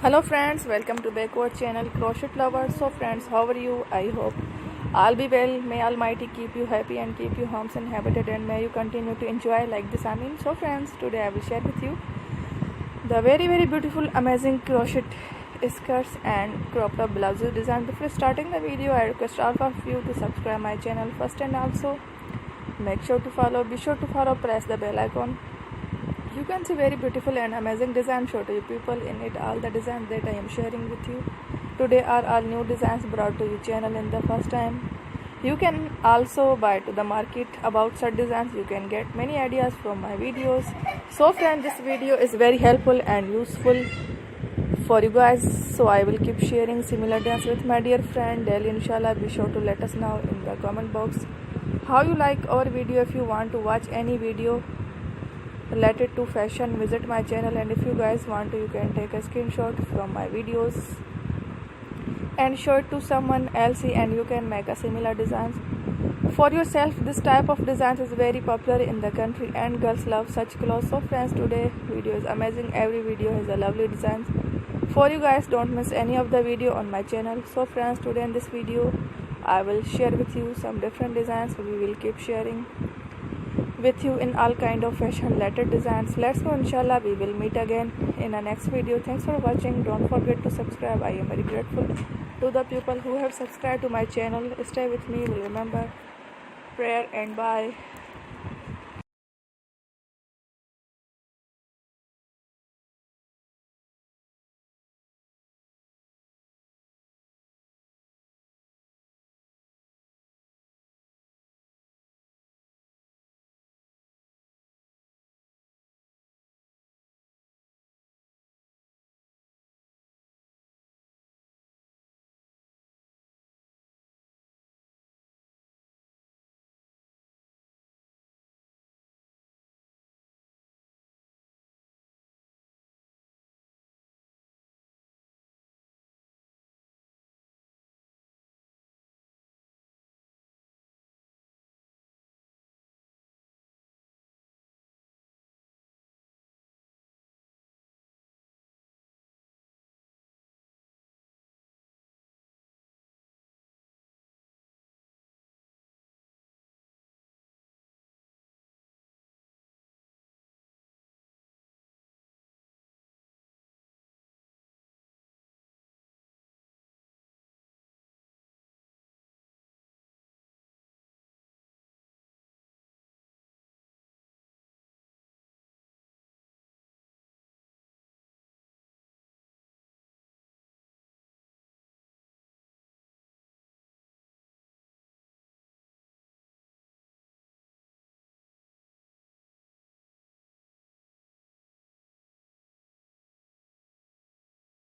Hello friends, welcome to backward channel Crochet Lovers. So friends, how are you? I hope all be well. May Almighty keep you happy and keep you homes inhabited, and may you continue to enjoy like this. So friends, today I will share with you the very beautiful amazing crochet skirts and crop top blouses design. Before starting the video, I request all of you to subscribe my channel first, and also be sure to follow, press the bell icon. You can see very beautiful and amazing design show to you people in it. All the designs that I am sharing with you today are all new designs brought to your channel in the first time. You can also buy to the market about such designs. You can get many ideas from my videos. So friends, this video is very helpful and useful for you guys. So I will keep sharing similar designs with my dear friend daily, inshallah. Be sure to let us know in the comment box how you like our video. If you want to watch any video related to fashion, visit my channel, and if you guys want to, you can take a screenshot from my videos and show it to someone else, and you can make a similar designs for yourself. This type of designs is very popular in the country and girls love such clothes. So friends, today video is amazing. Every video has a lovely designs for you guys. Don't miss any of the video on my channel. So friends, today in this video I will share with you some different designs. We will keep sharing with you in all kind of fashion related designs. Let's go, inshallah. We will meet again in a next video. Thanks for watching. Don't forget to subscribe. I am very grateful to the people who have subscribed to my channel. Stay with me. Remember prayer, and bye.